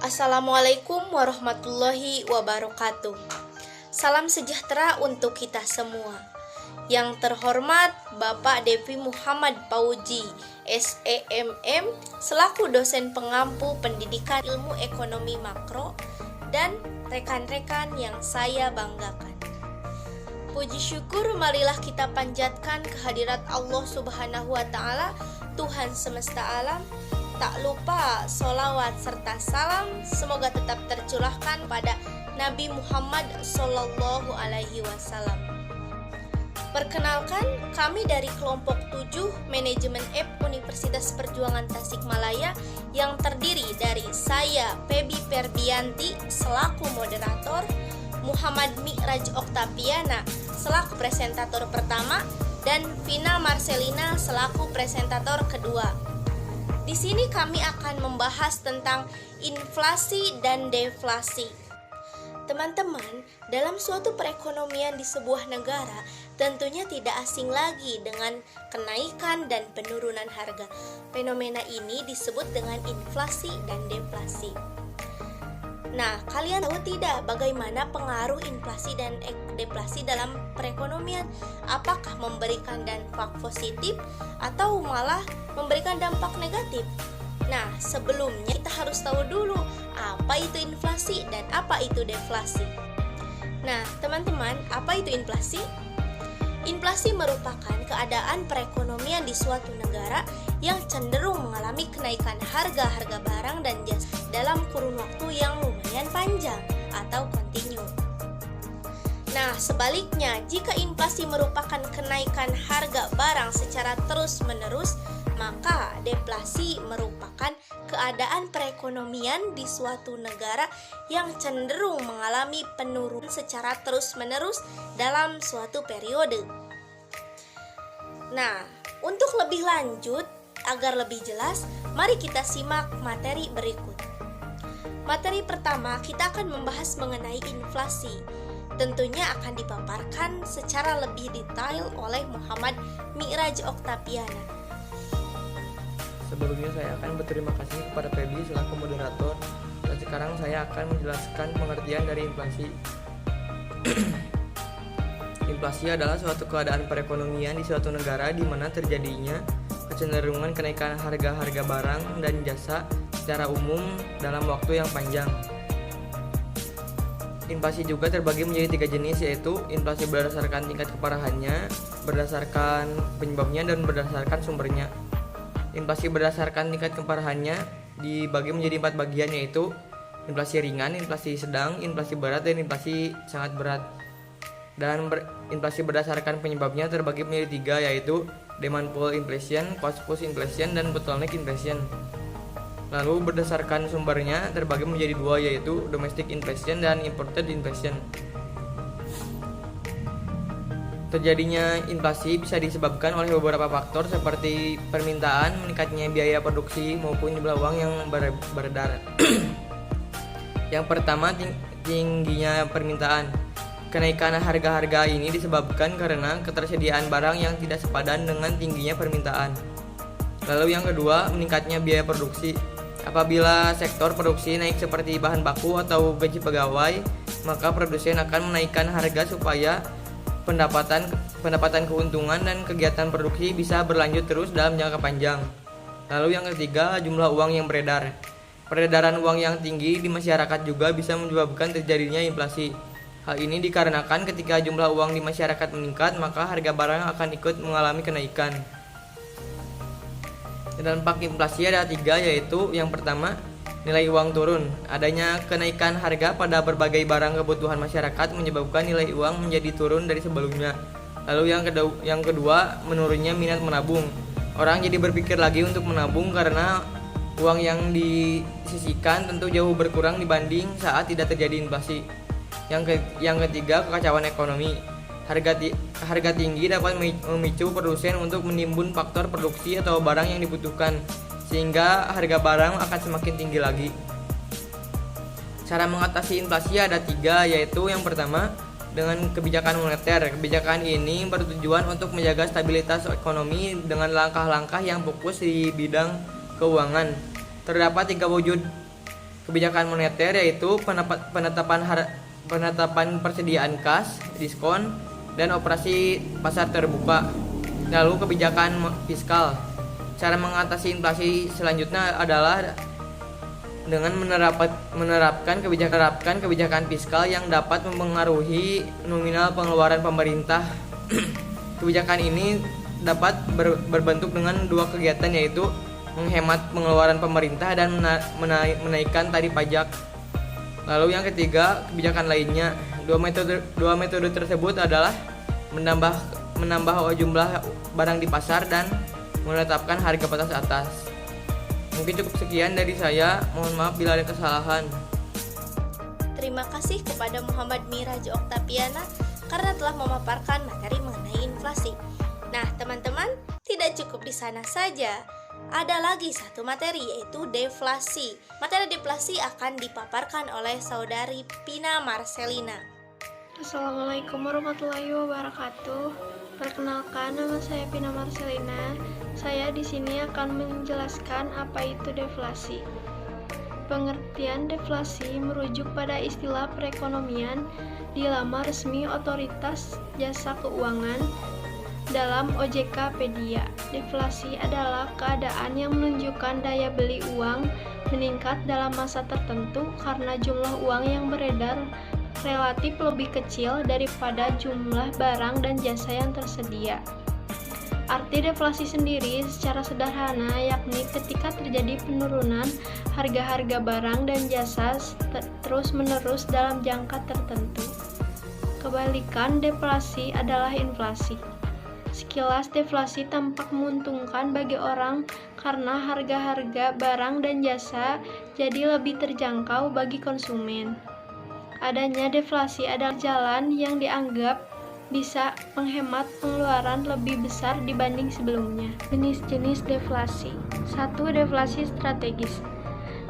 Assalamualaikum warahmatullahi wabarakatuh. Salam sejahtera untuk kita semua. Yang terhormat Bapak Devi Muhammad Pauji, SEMM, selaku dosen pengampu pendidikan ilmu ekonomi makro, dan rekan-rekan yang saya banggakan. Puji syukur marilah kita panjatkan kehadirat Allah Subhanahu wa Ta'ala, Tuhan semesta alam. Tak lupa sholawat serta salam semoga tetap tercurahkan pada Nabi Muhammad Sallallahu Alaihi Wasallam. Perkenalkan, kami dari kelompok 7 Manajemen App Universitas Perjuangan Tasikmalaya yang terdiri dari saya, Febi Ferdianti, selaku moderator, Muhammad Mi'raj Oktaviana selaku presentator pertama, dan Vina Marcelina selaku presentator kedua. Di sini kami akan membahas tentang inflasi dan deflasi. Teman-teman, dalam suatu perekonomian di sebuah negara, tentunya tidak asing lagi dengan kenaikan dan penurunan harga. Fenomena ini disebut dengan inflasi dan deflasi. Nah, kalian tahu tidak bagaimana pengaruh inflasi dan deflasi dalam perekonomian? Apakah memberikan dampak positif atau malah memberikan dampak negatif? Nah, sebelumnya kita harus tahu dulu apa itu inflasi dan apa itu deflasi. Nah, teman-teman, apa itu inflasi? Inflasi merupakan keadaan perekonomian di suatu negara yang cenderung mengalami kenaikan harga-harga barang dan jasa dalam kurun waktu yang lumayan panjang atau kontinu. Nah, sebaliknya, jika inflasi merupakan kenaikan harga barang secara terus-menerus, maka deflasi merupakan keadaan perekonomian di suatu negara yang cenderung mengalami penurunan secara terus-menerus dalam suatu periode. Nah, untuk lebih lanjut, agar lebih jelas, mari kita simak materi berikut. Materi pertama, kita akan membahas mengenai inflasi. Tentunya akan dipaparkan secara lebih detail oleh Muhammad Mi'raj Oktaviana. Sebelumnya saya akan berterima kasih kepada Febi selaku moderator, dan sekarang saya akan menjelaskan pengertian dari inflasi. Inflasi adalah suatu keadaan perekonomian di suatu negara di mana terjadinya kecenderungan kenaikan harga-harga barang dan jasa secara umum dalam waktu yang panjang. Inflasi juga terbagi menjadi 3 jenis, yaitu inflasi berdasarkan tingkat keparahannya, berdasarkan penyebabnya, dan berdasarkan sumbernya. Inflasi berdasarkan tingkat keparahannya dibagi menjadi 4 bagian, yaitu inflasi ringan, inflasi sedang, inflasi berat, dan inflasi sangat berat. Dan inflasi berdasarkan penyebabnya terbagi menjadi 3, yaitu demand pull inflation, cost push inflation, dan bottleneck inflation. Lalu berdasarkan sumbernya terbagi menjadi 2, yaitu domestic inflation dan imported inflation. Terjadinya inflasi bisa disebabkan oleh beberapa faktor seperti permintaan, meningkatnya biaya produksi, maupun jumlah uang yang beredar. Yang pertama, tingginya permintaan. Kenaikan harga-harga ini disebabkan karena ketersediaan barang yang tidak sepadan dengan tingginya permintaan. Lalu yang kedua, meningkatnya biaya produksi. Apabila sektor produksi naik seperti bahan baku atau gaji pegawai, maka produsen akan menaikkan harga supaya pendapatan keuntungan dan kegiatan produksi bisa berlanjut terus dalam jangka panjang. Lalu yang ketiga, jumlah uang yang beredar. Peredaran uang yang tinggi di masyarakat juga bisa menyebabkan terjadinya inflasi. Hal ini dikarenakan ketika jumlah uang di masyarakat meningkat, maka harga barang akan ikut mengalami kenaikan. Dampak inflasi ada 3, yaitu yang pertama, nilai uang turun. Adanya kenaikan harga pada berbagai barang kebutuhan masyarakat menyebabkan nilai uang menjadi turun dari sebelumnya. Lalu yang kedua, menurunnya minat menabung. Orang jadi berpikir lagi untuk menabung karena uang yang disisihkan tentu jauh berkurang dibanding saat tidak terjadi inflasi. Yang ketiga, kekacauan ekonomi. Harga tinggi dapat memicu produsen untuk menimbun faktor produksi atau barang yang dibutuhkan, sehingga harga barang akan semakin tinggi lagi. Cara mengatasi inflasi ada 3, yaitu yang pertama, dengan kebijakan moneter. Kebijakan ini bertujuan untuk menjaga stabilitas ekonomi dengan langkah-langkah yang fokus di bidang keuangan. Terdapat 3 wujud kebijakan moneter yaitu penetapan persediaan kas, diskon, dan operasi pasar terbuka. Lalu kebijakan fiskal. Cara mengatasi inflasi selanjutnya adalah dengan menerapkan kebijakan fiskal yang dapat mempengaruhi nominal pengeluaran pemerintah. Kebijakan ini dapat berbentuk dengan dua kegiatan, yaitu menghemat pengeluaran pemerintah dan menaikkan tarif pajak. Lalu yang ketiga, kebijakan lainnya. Dua metode tersebut adalah menambah jumlah barang di pasar dan menetapkan harga batas atas. Mungkin cukup sekian dari saya. Mohon maaf bila ada kesalahan. Terima kasih kepada Muhammad Miraj Oktapiana karena telah memaparkan materi mengenai inflasi. Nah, teman-teman, tidak cukup di sana saja. Ada lagi satu materi, yaitu deflasi. Materi deflasi akan dipaparkan oleh saudari Pina Marcelina. Assalamualaikum warahmatullahi wabarakatuh. Perkenalkan, nama saya Pina Marcelina. Saya di sini akan menjelaskan apa itu deflasi. Pengertian deflasi merujuk pada istilah perekonomian di laman resmi Otoritas Jasa Keuangan dalam OJK-pedia. Deflasi adalah keadaan yang menunjukkan daya beli uang meningkat dalam masa tertentu karena jumlah uang yang beredar relatif lebih kecil daripada jumlah barang dan jasa yang tersedia. Arti deflasi sendiri secara sederhana yakni ketika terjadi penurunan harga-harga barang dan jasa terus-menerus dalam jangka tertentu. Kebalikan deflasi adalah inflasi. Sekilas deflasi tampak menguntungkan bagi orang karena harga-harga barang dan jasa jadi lebih terjangkau bagi konsumen. Adanya deflasi adalah jalan yang dianggap bisa menghemat pengeluaran lebih besar dibanding sebelumnya. Jenis-jenis deflasi. 1. Deflasi strategis.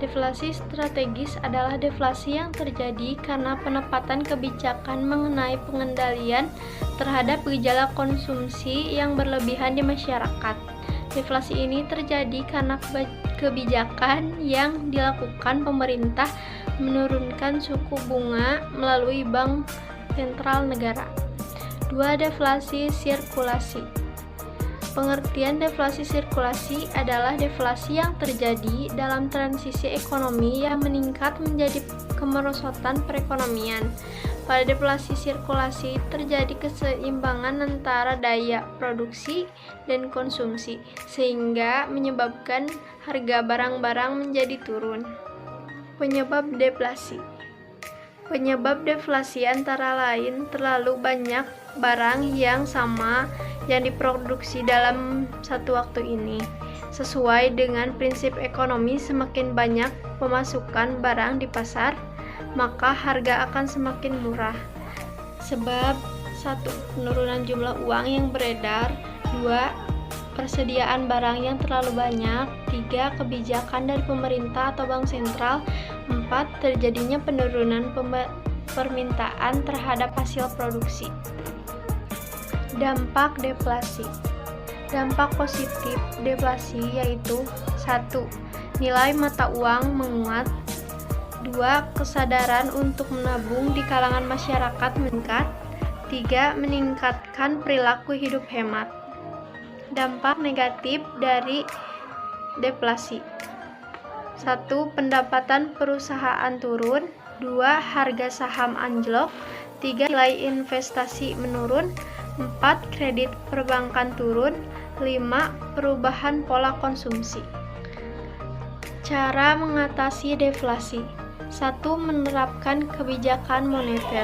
Deflasi strategis adalah deflasi yang terjadi karena penempatan kebijakan mengenai pengendalian terhadap gejala konsumsi yang berlebihan di masyarakat. Deflasi ini terjadi karena kebijakan yang dilakukan pemerintah menurunkan suku bunga melalui bank sentral negara. 2. Deflasi sirkulasi. Pengertian deflasi sirkulasi adalah deflasi yang terjadi dalam transisi ekonomi yang meningkat menjadi kemerosotan perekonomian. Pada deflasi sirkulasi terjadi keseimbangan antara daya produksi dan konsumsi, sehingga menyebabkan harga barang-barang menjadi turun. Penyebab deflasi. Penyebab deflasi antara lain terlalu banyak barang yang sama yang diproduksi dalam satu waktu ini. Sesuai dengan prinsip ekonomi, semakin banyak pemasukan barang di pasar, maka harga akan semakin murah. Sebab 1. Penurunan jumlah uang yang beredar. 2. Persediaan barang yang terlalu banyak. 3. Kebijakan dari pemerintah atau bank sentral. 4. Terjadinya penurunan permintaan terhadap hasil produksi. Dampak deflasi. Dampak positif deflasi yaitu 1. Nilai mata uang menguat. 2. Kesadaran untuk menabung di kalangan masyarakat meningkat. 3. Meningkatkan perilaku hidup hemat. Dampak negatif dari deflasi. 1. Pendapatan perusahaan turun. 2. Harga saham anjlok. 3. Nilai investasi menurun. 4. Kredit perbankan turun. 5. Perubahan pola konsumsi. Cara mengatasi deflasi. 1. Menerapkan kebijakan moneter.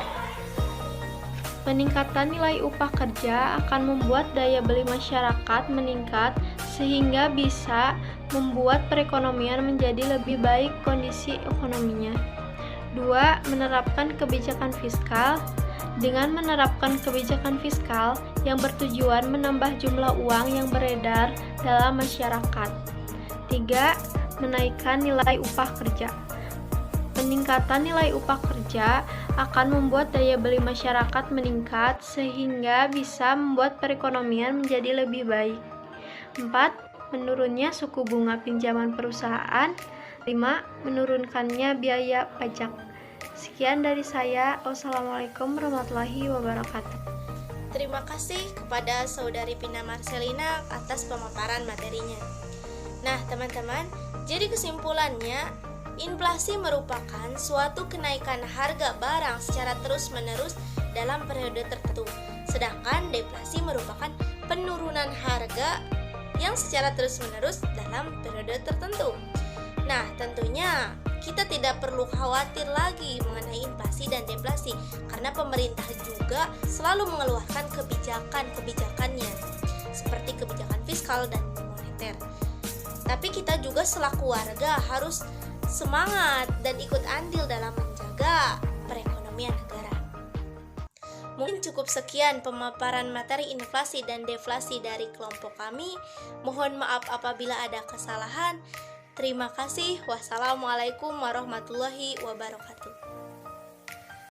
Peningkatan nilai upah kerja akan membuat daya beli masyarakat meningkat sehingga bisa membuat perekonomian menjadi lebih baik kondisi ekonominya. 2. Menerapkan kebijakan fiskal. Dengan menerapkan kebijakan fiskal yang bertujuan menambah jumlah uang yang beredar dalam masyarakat. 3. Menaikkan nilai upah kerja. Peningkatan nilai upah kerja akan membuat daya beli masyarakat meningkat sehingga bisa membuat perekonomian menjadi lebih baik. 4. Menurunnya suku bunga pinjaman perusahaan. 5. Menurunkannya biaya pajak. Sekian dari saya. Wassalamualaikum warahmatullahi wabarakatuh. Terima kasih kepada Saudari Pina Marcelina atas pemaparan materinya. Nah, teman-teman, jadi kesimpulannya, inflasi merupakan suatu kenaikan harga barang secara terus-menerus dalam periode tertentu. Sedangkan deflasi merupakan penurunan harga yang secara terus-menerus dalam periode tertentu. Nah, tentunya kita tidak perlu khawatir lagi mengenai inflasi dan deflasi karena pemerintah juga selalu mengeluarkan kebijakannya seperti kebijakan fiskal dan moneter. Tapi kita juga selaku warga harus semangat dan ikut andil dalam menjaga perekonomian negara. Mungkin cukup sekian pemaparan materi inflasi dan deflasi dari kelompok kami. Mohon maaf apabila ada kesalahan. Terima kasih. Wassalamualaikum warahmatullahi wabarakatuh.